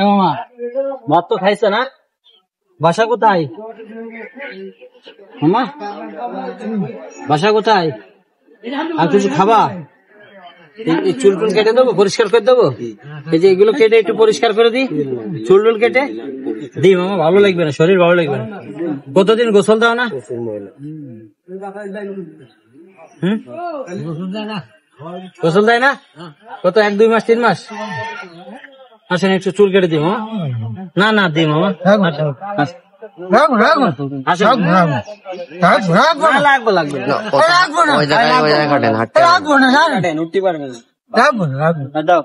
মামা ভাত তো খাইছো না? বাসা কোথায় মামা? বাসা কোথায়? আর কিছু খাবা? এই চুল টুল কেটে দেবো, পরিষ্কার করে দেবো। এই যে এগুলো কেটে একটু পরিষ্কার করে দিই, চুল টুল কেটে দিই মামা। ভালো লাগবে না, শরীর ভালো লাগবে না। কতদিন গোসল দাও না? গোসল দেয় না? কত, 1-2 মাস 3 মাস? আসেন একটু চুল কেটে দিই মামা। না না দিই মামা, উঠতে পারবে না। দাও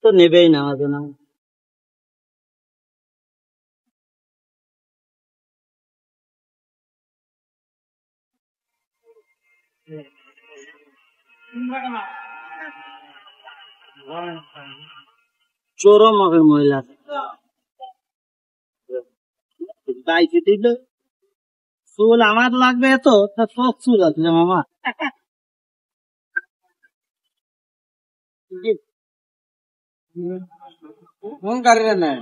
তো নেবেই না আমাদের না। চরম হবে মহিলা বাইকে দিল। চুল আমার লাগবে এত, তা সব চুল আছে মামা। কোন গাড়িটা নেয়?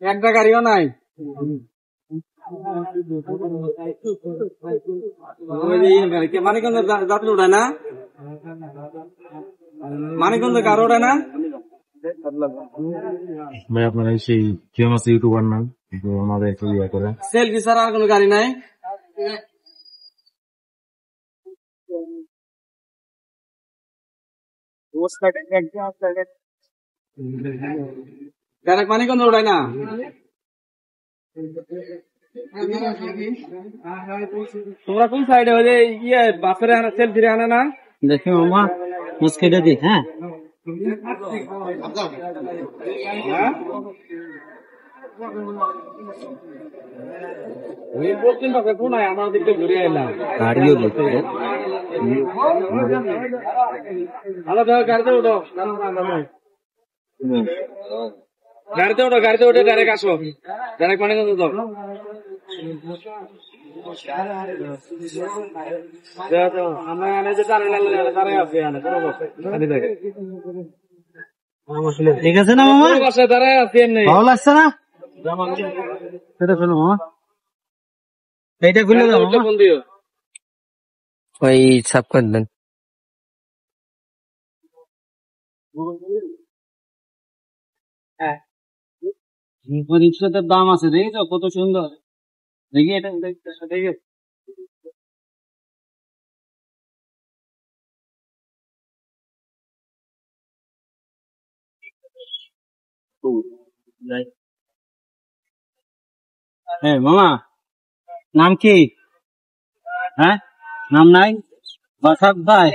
একটা গাড়িও নাই। মানিকগঞ্জ যাত্রী উঠায় না? মানিকগঞ্জ কারো ওঠায় না? ভাই আপনারা সেই ফেমাস ইউটিউবার না, আমাদের একটু ইয়ে করে। সেলফি ছাড়া আর কোনো গাড়ি নাই? ডাইরেক্ট মানিকগঞ্জ ওঠায় না? তোমরা কোন সাইডে ওই যে ইয়ে বাসের সেলফি আনে না? দেখি মামা মুসকেটে দি। হ্যাঁ আমার দিকে ঘুরে এলাম। গাড়িও দেখতে গাড়িতে উঠো, গাড়িতে ওঠো, গাড়িতে উঠে ডাইরেক্ট আসো, ডাইরেক্ট মানিকগঞ্জ তো। ঠিক আছে না মামা? ভালো লাগছে না? সেটা শোনো মামা, এইটা খুলে দাও ওই সাব করে দেন। রিক্সাটার দাম আছে, দেখেছো কত সুন্দর? দেখি এটা, দেখে মামা নাম কি? হ্যাঁ নাম নাই? বাসা কোথায়?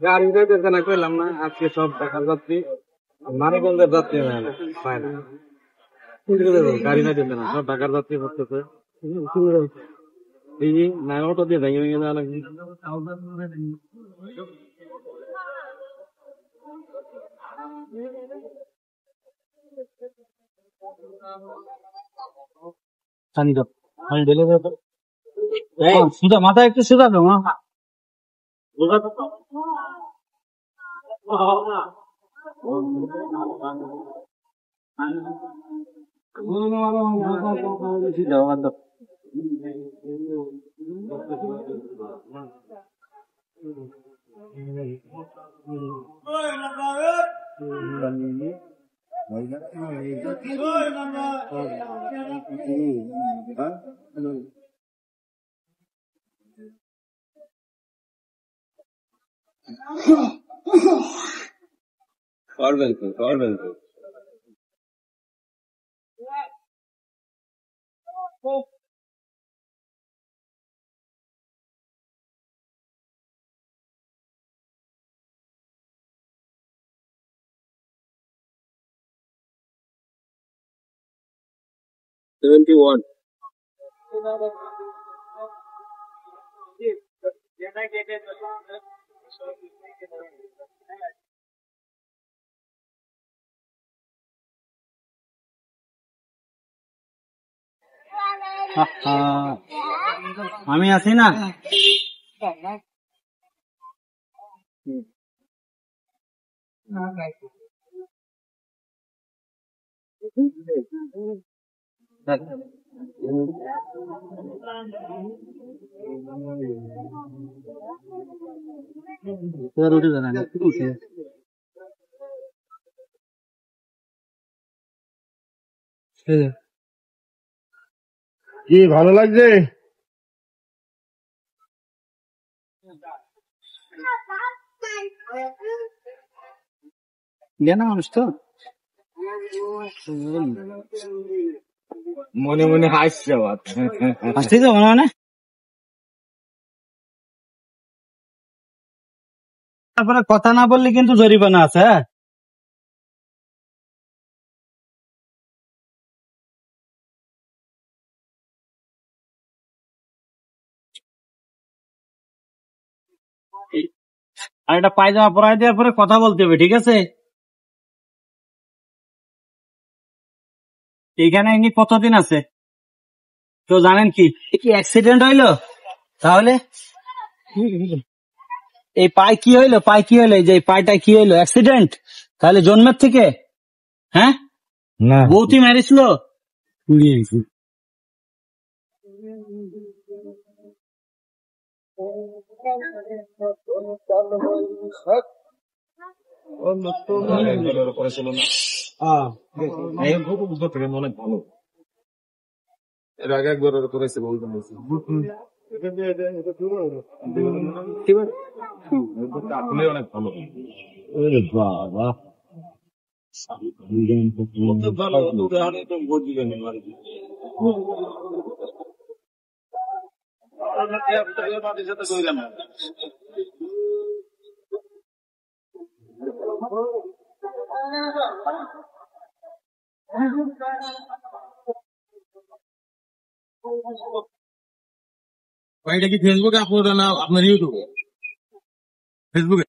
গাড়ি যাইতেছে না কইলাম না, আজকে সব ঢাকার যাত্রী মানিকগঞ্জের যাত্রী পায় না, গাড়ি যাইতেছে না, সব ঢাকার যাত্রী করতেছে। এই যে না অটো দিয়ে ভেঙে ভেঙে যাওয়া লাগবে। সুদা মাথা একটু সুদা দাও। করবেন তো, করবেন তো। আমি আছি না, রুটি জানা কি ভালো লাগছে? না মানুষ তো মনে মনে হাসছে, আসতে তো মনে মানে। তারপরে কথা না বললে কিন্তু জরিমানা আছে। হ্যাঁ, আর এটা পায়জামা পরাই দেওয়ার পরে কথা বলতে হবে, ঠিক আছে? এইখানে ইনি কতদিন আছে কেউ জানেন কি? কি অ্যাক্সিডেন্ট হইলো? তাহলে এই পায়ে কি হইলো? পায়ে কি হইলো? যে পায়টা কি হইলো? অ্যাক্সিডেন্ট? তাহলে জন্মের থেকে? হ্যাঁ, না বউতি মেরেছিল? অনেক ভালো, এর আগে একবার করেছে, বলতাম অনেক ভালো। বাবা এটা কি ফেসবুকে আপলোড না আপনার ইউটিউবে? ফেসবুকে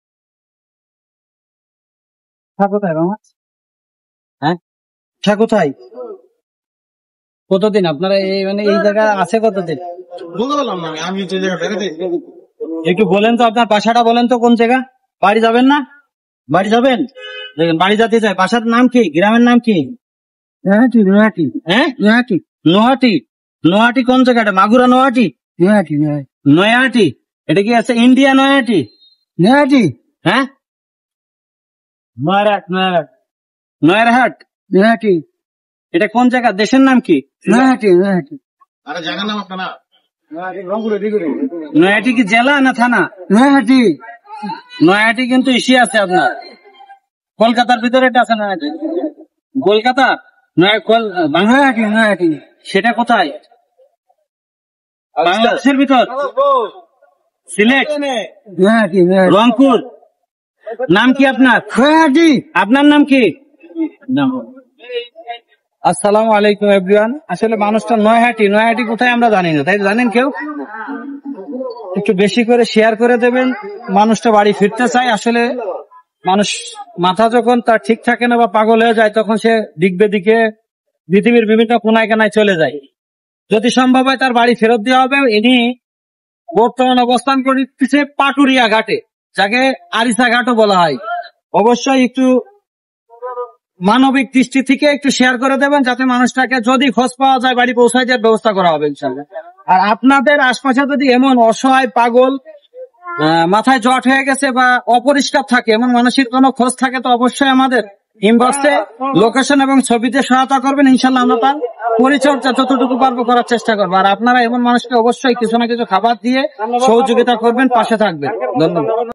কোথায় মামা? হ্যাঁ, কোথায়? কতদিন আপনারা এই মানে এই জায়গা আছে কতদিন? বলতে পারলাম না, আমি যে জায়গা বেড়াতে। একটু বলেন তো, আপনার বাসাটা বলেন তো কোন জায়গা? বাড়ি যাবেন না? বাড়ি যাবেন? দেখেন বাড়ি যেতে চাই। বাসার নাম কি? গ্রামের নাম কি? নোয়াহাটি নোয়াহাটি হ্যাঁ নোয়াহাটি নোয়াহাটি নোয়াহাটি কোন জায়গাটা মাগুরা নোয়াহাটি নোয়াহাটি নয়াহাটি এটা কি আছে ইন্ডিয়া নয়াহাটি নয়াহাটি হ্যাঁ নয়ারহাট নয়ারহাট নয়ারহাট নয়াহাটি এটা কোন জায়গা দেশের নাম কি নয়াহাটি নয়াহাটি আরে জায়গার নাম আপনার না নয়াহাটি কি জেলা না থানা নয়াহাটি নয়াহাটি কিন্তু ইসি আছে আপনার কলকাতার ভিতরে এটা আছে নয়াহাটি কলকাতা নয়াহাটি নয়াহাটি সেটা কোথায় বাংলাদেশের ভিতর সিলেট নয়াহাটি রংপুর নাম কি আপনার নয়াহাটি আপনার নাম কি আসসালামু আলাইকুম এভরিওয়ান আসলে মানুষটা নয়াহাটি নয়াহাটি কোথায় আমরা জানি না তাই জানেন কেউ একটু বেশি করে শেয়ার করে দেবেন মানুষটা বাড়ি ফিরতে চায় আসলে মানুষ মাথা যখন তার ঠিক থাকে না বা পাগল হয়ে যায় তখন সে দিক বেদিকে পৃথিবীর বিভিন্ন কোনায় কানায় চলে যায় যদি সম্ভব হয় তার বাড়ি ফেরত দেওয়া হবে ইনি বর্তমান অবস্থান করতেছে পাটুরিয়া ঘাটে যাকে আরিসা ঘাটও বলা হয় অবশ্যই একটু মানবিক দৃষ্টি থেকে একটু শেয়ার করে দেবেন যাতে মানুষটাকে যদি খোঁজ পাওয়া যায় বাড়ি পৌঁছায় দেওয়ার ব্যবস্থা করা হবে ইনশাআল্লাহ আর আপনাদের আশপাশে যদি এমন অসহায় পাগল মাথায় জট হয়ে গেছে বা অপরিষ্কার থাকে এমন মানুষের কোনো খোঁজ থাকে তো অবশ্যই আমাদের ইনবক্সে লোকেশন এবং ছবিতে সহায়তা করবেন ইনশাআল্লাহ আমরা তার পরিচর্যা যতটুকু পারবো করার চেষ্টা করবো আর আপনারা এমন মানুষকে অবশ্যই কিছু না কিছু খাবার দিয়ে সহযোগিতা করবেন পাশে থাকবেন ধন্যবাদ।